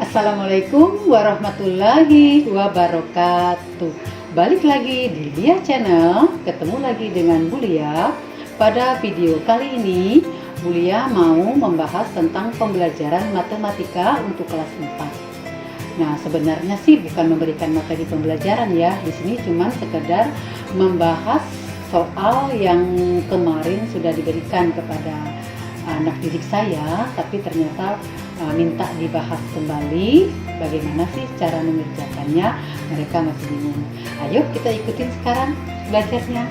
Assalamualaikum warahmatullahi wabarakatuh. Balik lagi di Lia Channel, ketemu lagi dengan Bu Lia. Pada video kali ini, Bu Lia mau membahas tentang pembelajaran matematika untuk kelas 4. Nah, sebenarnya sih bukan memberikan materi pembelajaran ya. Di sini cuma sekedar membahas soal yang kemarin sudah diberikan kepada anak didik saya, tapi ternyata minta dibahas kembali bagaimana sih cara mengerjakannya. Mereka masih bingung. Ayo kita ikutin sekarang belajarnya.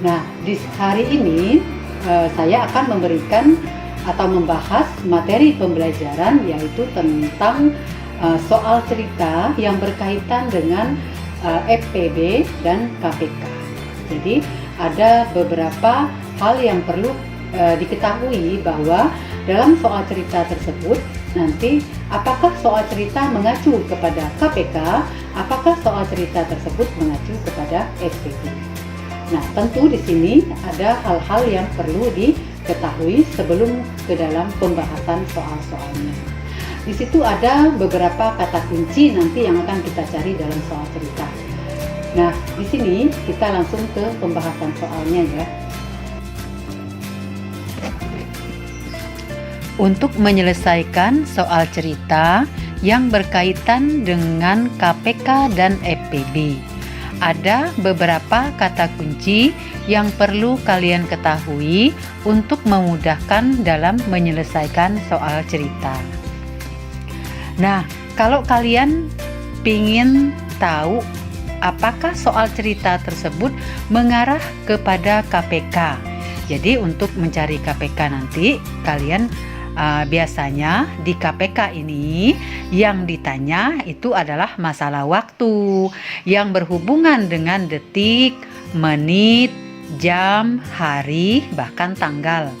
Nah, di hari ini saya akan memberikan atau membahas materi pembelajaran, yaitu tentang soal cerita yang berkaitan dengan FPB dan KPK. Jadi ada beberapa hal yang perlu diketahui bahwa dalam soal cerita tersebut nanti apakah soal cerita mengacu kepada KPK, apakah soal cerita tersebut mengacu kepada FPB. Nah, tentu di sini ada hal-hal yang perlu diketahui sebelum ke dalam pembahasan soal-soalnya. Di situ ada beberapa kata kunci nanti yang akan kita cari dalam soal cerita. Nah, di sini kita langsung ke pembahasan soalnya ya. Untuk menyelesaikan soal cerita yang berkaitan dengan KPK dan FPB, ada beberapa kata kunci yang perlu kalian ketahui untuk memudahkan dalam menyelesaikan soal cerita. Nah, kalau kalian ingin tahu apakah soal cerita tersebut mengarah kepada KPK, jadi untuk mencari KPK nanti kalian biasanya di KPK ini yang ditanya itu adalah masalah waktu yang berhubungan dengan detik, menit, jam, hari, bahkan tanggal.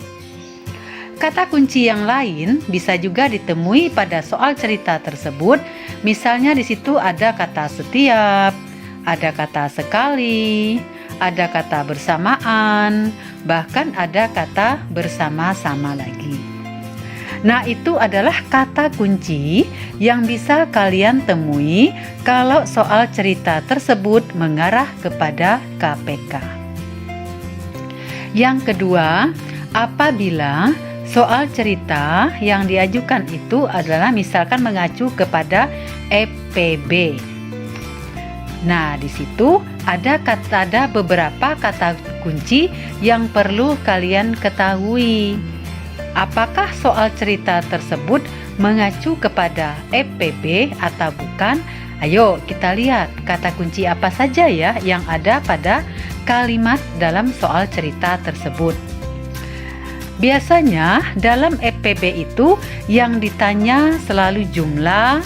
Kata kunci yang lain bisa juga ditemui pada soal cerita tersebut. Misalnya di situ ada kata setiap, ada kata sekali, ada kata bersamaan, bahkan ada kata bersama-sama lagi. Nah, itu adalah kata kunci yang bisa kalian temui kalau soal cerita tersebut mengarah kepada KPK. Yang kedua, apabila soal cerita yang diajukan itu adalah misalkan mengacu kepada FPB. Nah, di situ ada beberapa kata kunci yang perlu kalian ketahui. Apakah soal cerita tersebut mengacu kepada FPB atau bukan? Ayo kita lihat kata kunci apa saja ya yang ada pada kalimat dalam soal cerita tersebut. Biasanya dalam FPB itu yang ditanya selalu jumlah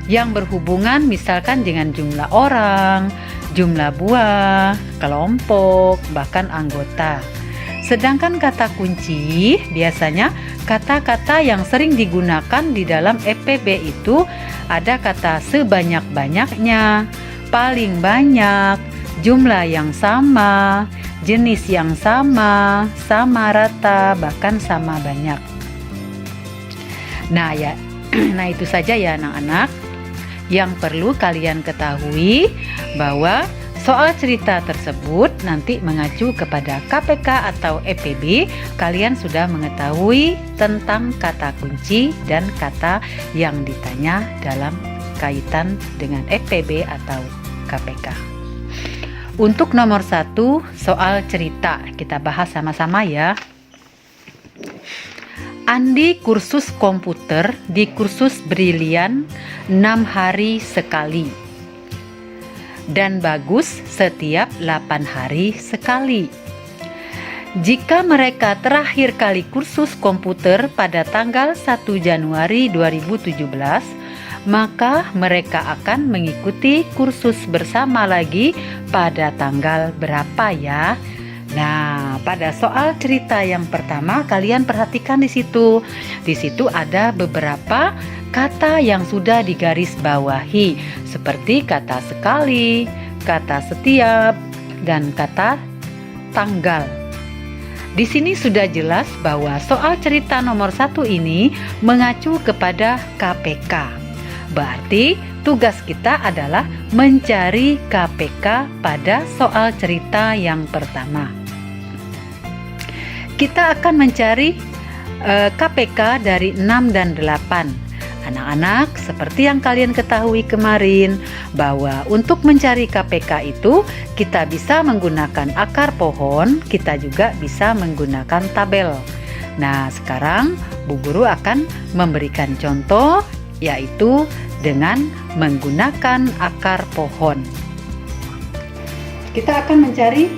yang berhubungan misalkan dengan jumlah orang, jumlah buah, kelompok, bahkan anggota. Sedangkan kata kunci biasanya kata-kata yang sering digunakan di dalam FPB itu ada kata sebanyak-banyaknya, paling banyak, jumlah yang sama, jenis yang sama, sama rata, bahkan sama banyak. Nah itu saja ya anak-anak yang perlu kalian ketahui, bahwa soal cerita tersebut nanti mengacu kepada KPK atau FPB. Kalian sudah mengetahui tentang kata kunci dan kata yang ditanya dalam kaitan dengan FPB atau KPK. Untuk nomor 1, soal cerita, kita bahas sama-sama ya. Andi kursus komputer di kursus Brilian 6 hari sekali. Dan Bagus setiap 8 hari sekali. Jika mereka terakhir kali kursus komputer pada tanggal 1 Januari 2017, maka mereka akan mengikuti kursus bersama lagi pada tanggal berapa ya? Nah, pada soal cerita yang pertama kalian perhatikan di situ. Di situ ada beberapa kata yang sudah digarisbawahi seperti kata sekali, kata setiap, dan kata tanggal. Di sini sudah jelas bahwa soal cerita nomor 1 ini mengacu kepada KPK. Berarti tugas kita adalah mencari KPK pada soal cerita yang pertama. Kita akan mencari KPK dari 6 dan 8. Anak-anak, seperti yang kalian ketahui kemarin, bahwa untuk mencari KPK itu kita bisa menggunakan akar pohon, kita juga bisa menggunakan tabel. Nah, sekarang Bu Guru akan memberikan contoh, yaitu dengan menggunakan akar pohon. Kita akan mencari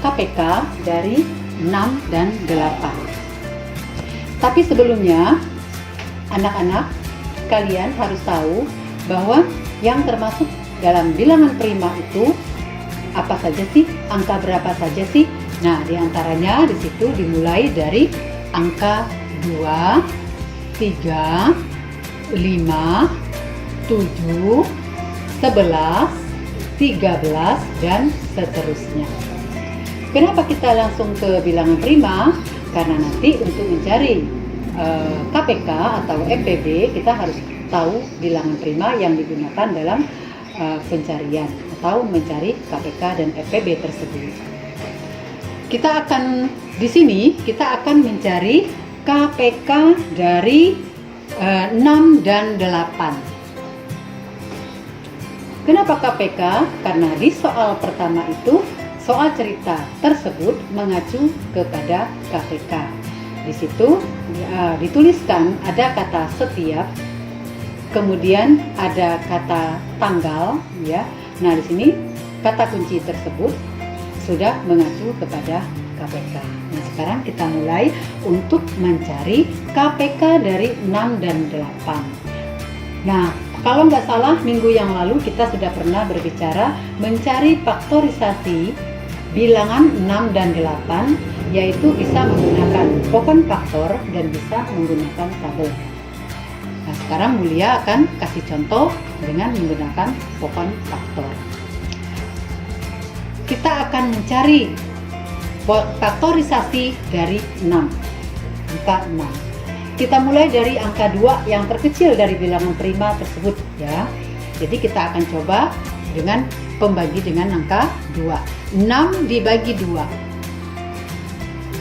KPK dari 6 dan 8. Tapi sebelumnya, anak-anak, kalian harus tahu bahwa yang termasuk dalam bilangan prima itu apa saja sih? Angka berapa saja sih? Nah, diantaranya di situ dimulai dari angka 2, 3, 5, 7, 11, 13, dan seterusnya. Kenapa kita langsung ke bilangan prima? Karena nanti untuk mencari KPK atau FPB kita harus tahu bilangan prima yang digunakan dalam pencarian atau mencari KPK dan FPB tersebut. Di sini kita akan mencari KPK dari 6 dan 8. Kenapa KPK? Karena di soal pertama itu soal cerita tersebut mengacu kepada KPK. Di situ dituliskan ada kata setiap, kemudian ada kata tanggal, ya. Nah, di sini kata kunci tersebut sudah mengacu kepada KPK. Nah, sekarang kita mulai untuk mencari KPK dari 6 dan 8. Nah, kalau nggak salah minggu yang lalu kita sudah pernah berbicara mencari faktorisasi bilangan 6 dan 8, yaitu bisa menggunakan pohon faktor dan bisa menggunakan tabel. Nah, sekarang Mulia akan kasih contoh dengan menggunakan pohon faktor. Kita akan mencari faktorisasi dari 6, angka 6. Kita mulai dari angka 2 yang terkecil dari bilangan prima tersebut, ya. Jadi kita akan coba dengan pembagi dengan angka 2. 6 dibagi 2.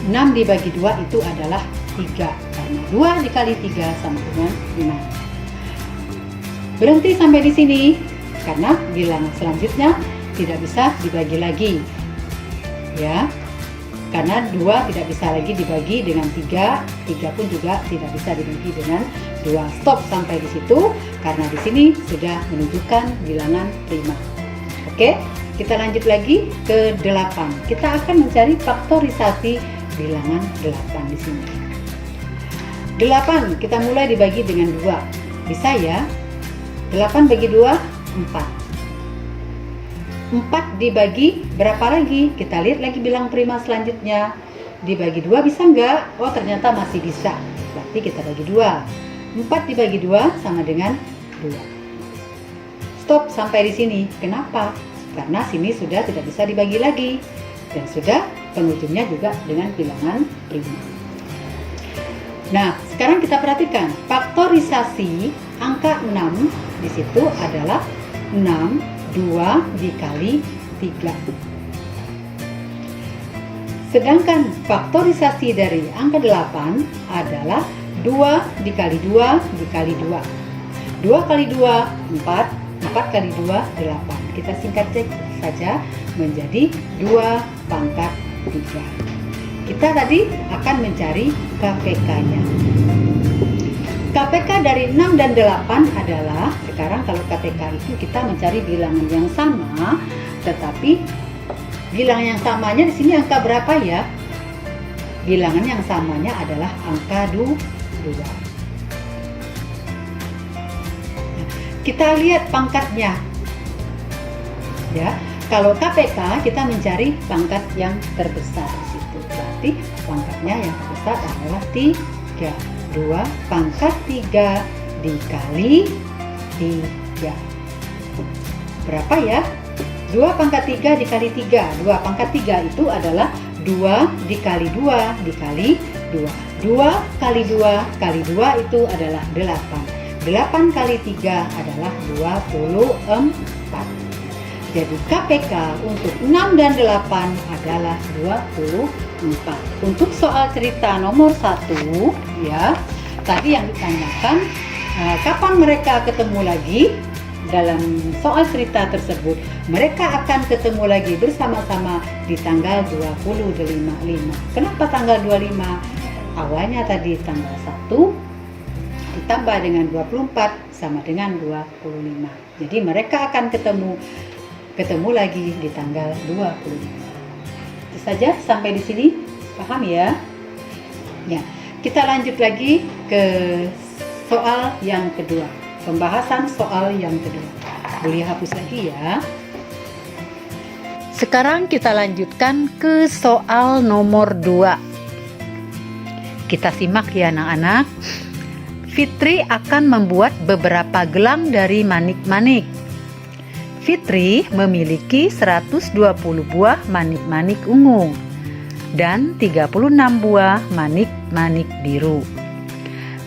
6 dibagi 2 itu adalah 3. Karena 2 dikali 3 sama dengan 6. Berhenti sampai di sini karena bilangan selanjutnya tidak bisa dibagi lagi. Ya. Karena 2 tidak bisa lagi dibagi dengan 3, 3 pun juga tidak bisa dibagi dengan 2. Stop sampai di situ karena di sini sudah menunjukkan bilangan prima. Oke, kita lanjut lagi ke 8. Kita akan mencari faktorisasi bilangan 8 di sini. 8 kita mulai dibagi dengan 2. Bisa ya? 8 bagi 2, 4. 4 dibagi berapa lagi? Kita lihat lagi bilang prima selanjutnya. Dibagi 2 bisa nggak? Oh, ternyata masih bisa. Berarti kita bagi 2. 4 dibagi 2 sama dengan 2. Stop sampai di sini. Kenapa? Karena sini sudah tidak bisa dibagi lagi. Dan sudah penghujungnya juga dengan bilangan prima. Nah, sekarang kita perhatikan faktorisasi angka 6 di situ adalah 6 2 dikali 3. Sedangkan faktorisasi dari angka 8 adalah 2 dikali 2 dikali 2. 2 kali 2 4, 4 kali 2 8. Kita singkat saja menjadi 2 pangkat 3. Kita tadi akan mencari KPK-nya. KPK dari 6 dan 8 adalah, sekarang kalau KPK itu kita mencari bilangan yang sama, tetapi bilangan yang samanya di sini angka berapa ya? Bilangan yang samanya adalah angka 2. Nah, kita lihat pangkatnya. Ya, kalau KPK kita mencari pangkat yang terbesar di situ. Berarti pangkatnya yang terbesar adalah 3. 2 pangkat 3 dikali 3. Berapa ya? 2 pangkat 3 dikali 3. 2 pangkat 3 itu adalah 2 dikali 2 dikali 2. 2 kali 2 kali 2 itu adalah 8. 8 kali 3 adalah 24. Jadi KPK untuk 6 dan 8 adalah 24. Untuk soal cerita nomor 1 ya, tadi yang ditanyakan kapan mereka ketemu lagi. Dalam soal cerita tersebut, mereka akan ketemu lagi bersama-sama di tanggal 25. Kenapa tanggal 25? Awalnya tadi tanggal 1 ditambah dengan 24 sama dengan 25. Jadi mereka akan ketemu lagi di tanggal 25. Itu saja, sampai di sini paham ya? Ya, kita lanjut lagi ke soal yang kedua. Pembahasan soal yang kedua. Boleh hapus lagi ya. Sekarang kita lanjutkan ke soal nomor 2. Kita simak ya anak-anak. Fitri akan membuat beberapa gelang dari manik-manik. Fitri memiliki 120 buah manik-manik ungu dan 36 buah manik-manik biru.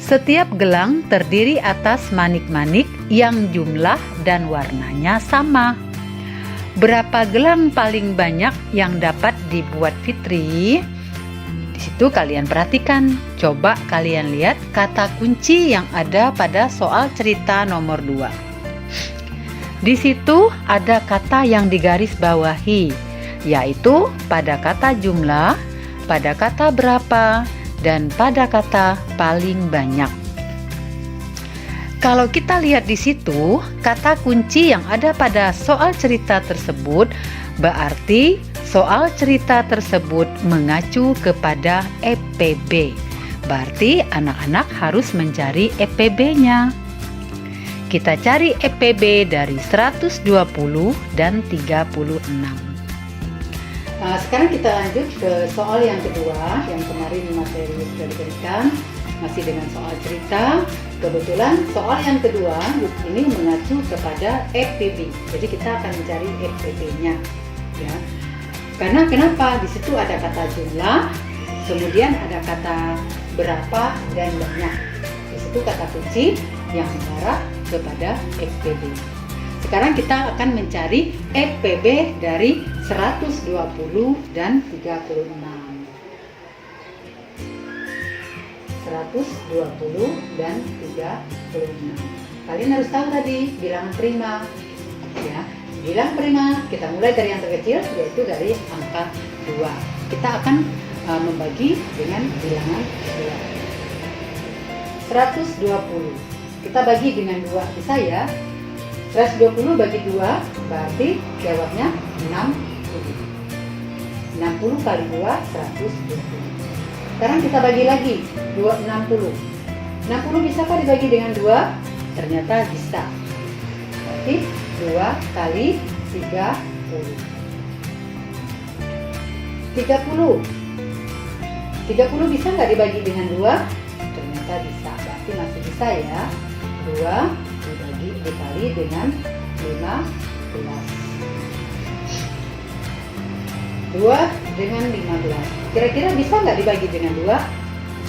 Setiap gelang terdiri atas manik-manik yang jumlah dan warnanya sama. Berapa gelang paling banyak yang dapat dibuat Fitri? Di situ kalian perhatikan. Coba kalian lihat kata kunci yang ada pada soal cerita nomor 2. Di situ ada kata yang digaris bawahi, yaitu pada kata jumlah, pada kata berapa, dan pada kata paling banyak. Kalau kita lihat di situ, kata kunci yang ada pada soal cerita tersebut berarti soal cerita tersebut mengacu kepada EPB. Berarti anak-anak harus mencari EPB-nya. Kita cari EPB dari 120 dan 36. Sekarang kita lanjut ke soal yang kedua, yang kemarin materi sudah diberikan, masih dengan soal cerita. Kebetulan soal yang kedua ini mengacu kepada EPB, jadi kita akan mencari EPB-nya, ya. Karena kenapa? Di situ ada kata jumlah, kemudian ada kata berapa dan banyak. Di situ kata kunci yang mengarah kepada EPB. Sekarang kita akan mencari EPB dari 120 dan 36. 120 dan 36. Kalian harus tahu tadi bilangan prima. Ya, bilangan prima kita mulai dari yang terkecil, yaitu dari angka 2. Kita akan membagi dengan bilangan 2. 120. Kita bagi dengan 2, bisa ya? 120 bagi 2 berarti jawabnya 60. 60 kali 2 120. Sekarang kita bagi lagi 60. 60 bisakah dibagi dengan 2? Ternyata bisa. Berarti 2 kali 30. 30 bisa nggak dibagi dengan 2? Ternyata bisa. Berarti masih bisa ya. 2 dikali dengan 15. 2 dengan 15. Kira-kira bisa nggak dibagi dengan 2?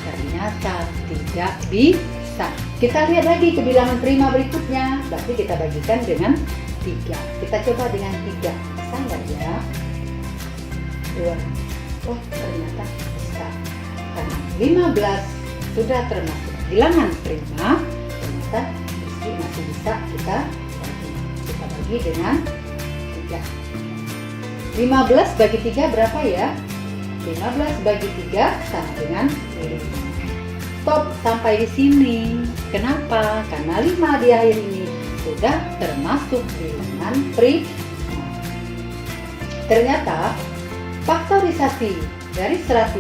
Ternyata tidak bisa. Kita lihat lagi ke bilangan prima berikutnya. Berarti kita bagikan dengan 3. Kita coba dengan 3. Bisa nggak ya? 2. Oh, ternyata bisa. Karena 15 sudah termasuk bilangan prima, ternyata masih bisa kita bagi dengan 3. 15 bagi 3 berapa ya? 15 bagi 3 sama dengan 5. Stop sampai di sini. Kenapa? Karena 5 di akhir ini sudah termasuk bilangan prima. Ternyata faktorisasi dari 120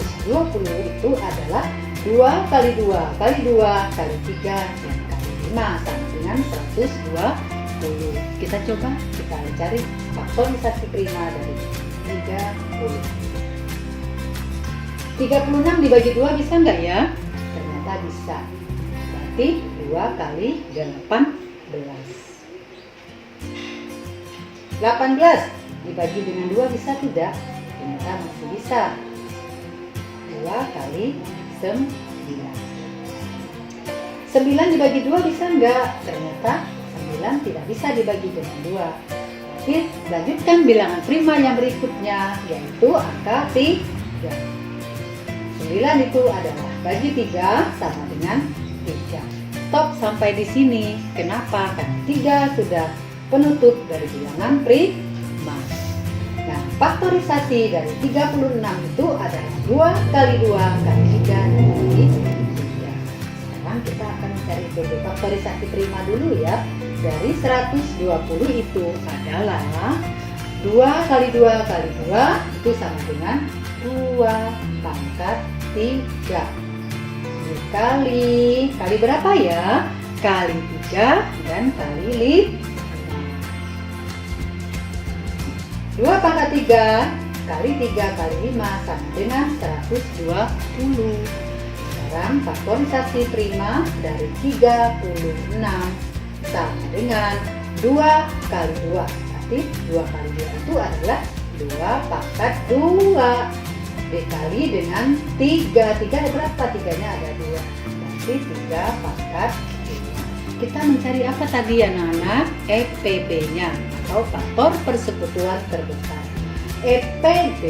itu adalah 2 kali 2 kali 2 kali 3 dan kali 5 sama dengan 120. Kita coba kita cari faktorisasi prima dari 30. 36 dibagi 2 bisa nggak ya? Ternyata bisa. Berarti 2 kali 18. 18 dibagi dengan 2 bisa tidak? Ternyata masih bisa. 2 kali 9. 9 dibagi 2 bisa enggak? Ternyata 9 tidak bisa dibagi dengan 2. Jadi lanjutkan bilangan prima yang berikutnya, yaitu angka 3. 9 itu adalah bagi 3 sama dengan 3. Stop sampai di sini. Kenapa? Karena 3 sudah penutup dari bilangan prima. Nah, faktorisasi dari 36 itu adalah 2 kali 2 kali 3 dibagi 3. Sekarang kita akan mencari EPB faktorisasi prima dulu ya. Dari 120 itu adalah 2 kali 2 kali 2 itu sama dengan 2 pangkat 3. Dikali berapa ya? Kali 3 dan kali 5. 2 pangkat 3 kali 3 kali 5 sama dengan 120. Sekarang faktorisasi prima dari 36 sama dengan 2 kali 2. Berarti 2 kali 2 itu adalah 2 pangkat 2 dikali dengan 3. 3 ada berapa? 3-nya ada 2. Berarti 3 pangkat 2. Kita mencari apa tadi ya anak-anak? EPB-nya atau faktor persekutuan terbesar. EPB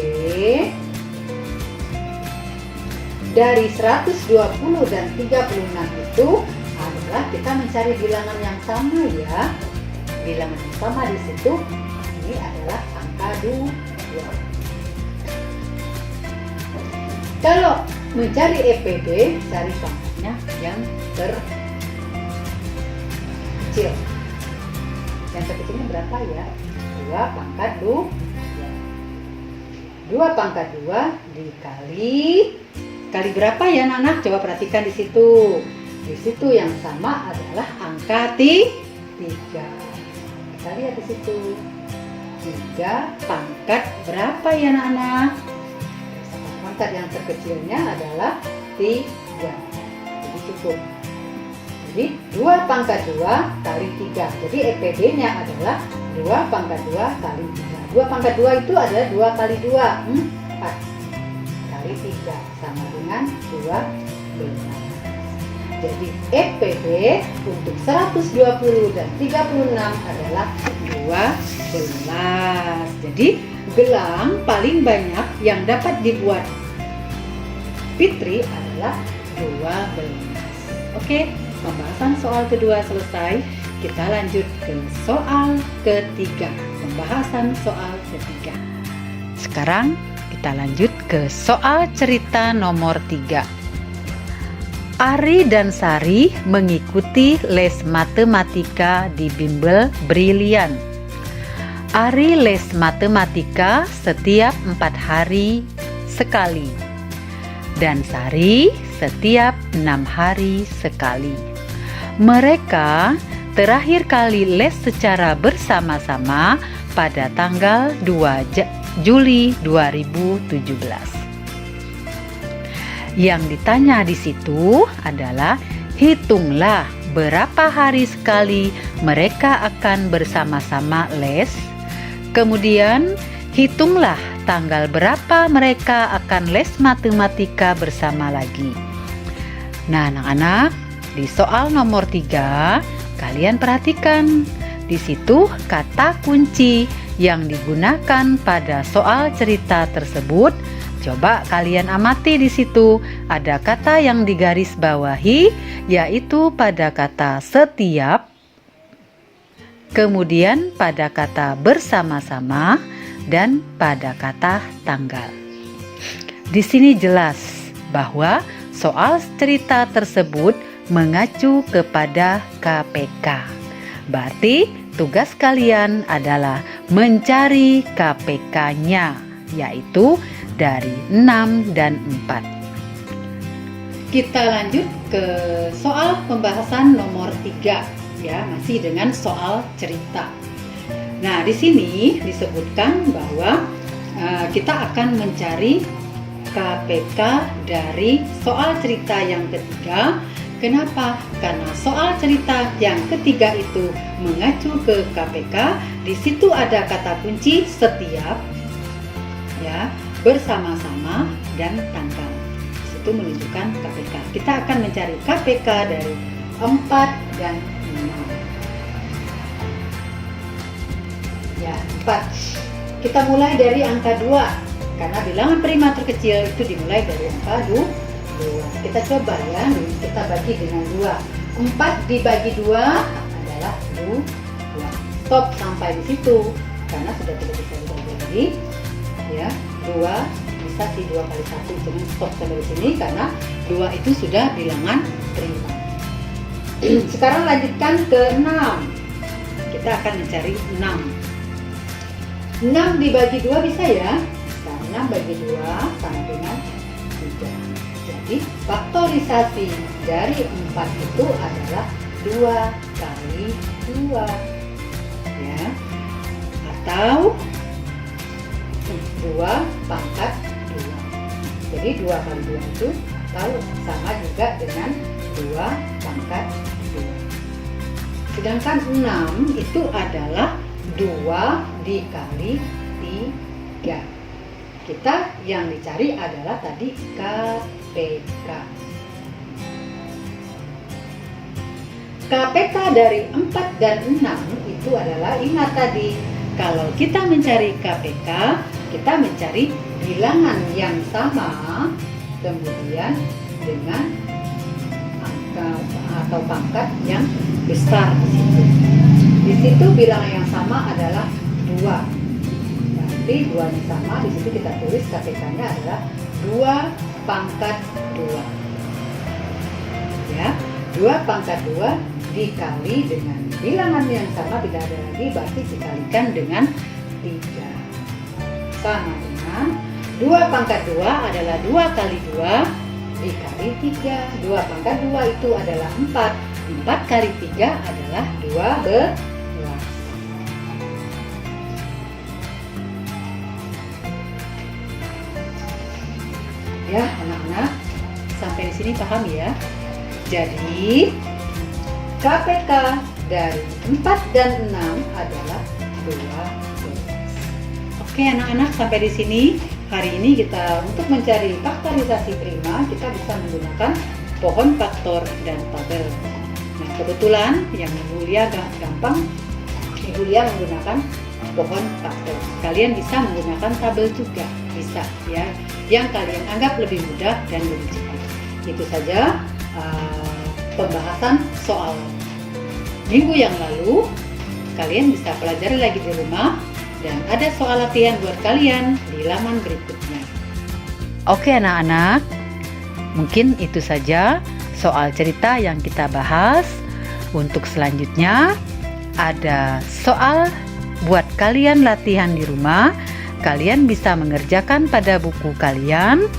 dari 120 dan 36 itu adalah kita mencari bilangan yang sama ya. Bilangan yang sama di situ ini adalah angka 2. Kalau mencari EPB, cari pangkatnya yang terkecil. Yang terkecilnya berapa ya? 2 pangkat 2. 2 pangkat 2 dikali berapa ya anak-anak? Coba perhatikan di situ. Di situ yang sama adalah angka 3. Kita lihat di situ. 3 pangkat berapa ya anak-anak? Pangkat yang terkecilnya adalah 3. Jadi cukup. Jadi 2 pangkat 2 kali 3. Jadi EPB-nya adalah 2 pangkat 2 kali 3. 2 pangkat 2 itu adalah 2 kali 2, 4 kali 3 sama dengan 12. Jadi EPB untuk 120 dan 36 adalah 12. Jadi gelang paling banyak yang dapat dibuat Fitri adalah 12. Oke, pembahasan soal kedua selesai. Kita lanjut ke soal ketiga. Pembahasan soal ketiga. Sekarang kita lanjut ke soal cerita nomor 3. Ari dan Sari mengikuti les matematika di bimbel Brilian. Ari les matematika setiap 4 hari sekali dan Sari setiap 6 hari sekali. Mereka terakhir kali les secara bersama-sama pada tanggal 2 Juli 2017. Yang ditanya di situ adalah hitunglah berapa hari sekali mereka akan bersama-sama les. Kemudian hitunglah tanggal berapa mereka akan les matematika bersama lagi. Nah, anak-anak, di soal nomor 3 kalian perhatikan. Di situ kata kunci yang digunakan pada soal cerita tersebut. Coba kalian amati di situ, ada kata yang digaris bawahi, yaitu pada kata setiap, kemudian pada kata bersama-sama, dan pada kata tanggal. Di sini jelas bahwa soal cerita tersebut mengacu kepada KPK. Berarti tugas kalian adalah mencari KPK-nya, yaitu dari 6 dan 4. Kita lanjut ke soal pembahasan nomor 3 ya, masih dengan soal cerita. Nah, di sini disebutkan bahwa kita akan mencari KPK dari soal cerita yang ketiga. Kenapa? Karena soal cerita yang ketiga itu mengacu ke KPK. Di situ ada kata kunci setiap, ya, bersama-sama, dan tanggal. itu menunjukkan KPK. Kita akan mencari KPK dari 4 dan 6. Ya, 4. Kita mulai dari angka 2. Karena bilangan prima terkecil itu dimulai dari angka 2. Kita coba ya, kita bagi dengan 2. 4 dibagi 2 adalah 2. Stop sampai di situ. Karena sudah tidak bisa dibagi lagi. Ya, 2 bisa sih 2 kali 1, cuman stop sampai di sini karena 2 itu sudah bilangan prima. Sekarang lanjutkan ke 6. Kita akan mencari 6. 6 dibagi 2 bisa ya? 6 bagi 2 sama dengan 3. Jadi faktorisasi dari 4 itu adalah 2 kali 2. Ya. Atau 2 pangkat 2. Jadi 2 kali 2 itu atau sama juga dengan 2 pangkat 2. Sedangkan 6 itu adalah 2 dikali 3. Kita yang dicari adalah tadi KPK. KPK dari 4 dan 6 itu adalah, ingat tadi, kalau kita mencari KPK, kita mencari bilangan yang sama, kemudian dengan angka atau pangkat yang besar di situ. Di situ bilangan yang sama adalah 2. Berarti 2-nya sama, di situ kita tulis KPK-nya adalah 2 pangkat 2. Ya, 2 pangkat 2 dikali dengan bilangan yang sama, tidak ada lagi, berarti dikalikan dengan 3. Sama dengan 2 pangkat 2 adalah 2 kali 2 dikali 3. 2 pangkat 2 itu adalah 4. 4 kali 3 adalah 12. Ya, anak-anak, sampai di sini paham ya? Jadi, KPK dari 4 dan 6 adalah 12. Oke anak-anak, sampai di sini hari ini kita untuk mencari faktorisasi prima kita bisa menggunakan pohon faktor dan tabel. Nah, kebetulan yang Ibu Lia gampang, Ibu Lia menggunakan pohon faktor. Kalian bisa menggunakan tabel juga, bisa ya. Yang kalian anggap lebih mudah dan lebih cepat. Itu saja pembahasan soal minggu yang lalu. Kalian bisa pelajari lagi di rumah dan ada soal latihan buat kalian di laman berikutnya. Oke anak-anak, mungkin itu saja soal cerita yang kita bahas. Untuk selanjutnya ada soal buat kalian latihan di rumah. Kalian bisa mengerjakan pada buku kalian,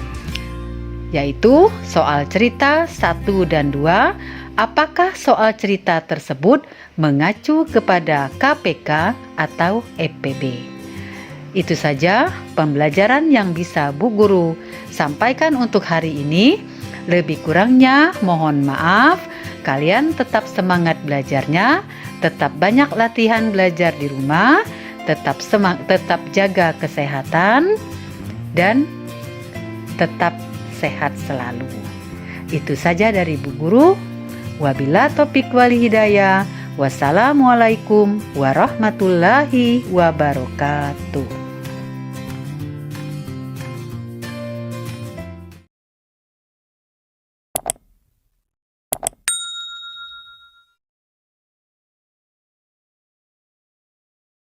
yaitu soal cerita 1 dan 2. Apakah soal cerita tersebut mengacu kepada KPK atau EPB? Itu saja pembelajaran yang bisa Bu Guru sampaikan untuk hari ini. Lebih kurangnya mohon maaf. Kalian tetap semangat belajarnya, tetap banyak latihan belajar di rumah, tetap jaga kesehatan, dan tetap sehat selalu. Itu saja dari Bu Guru. Wabila taufiq wal hidayah. Wassalamualaikum warahmatullahi wabarakatuh.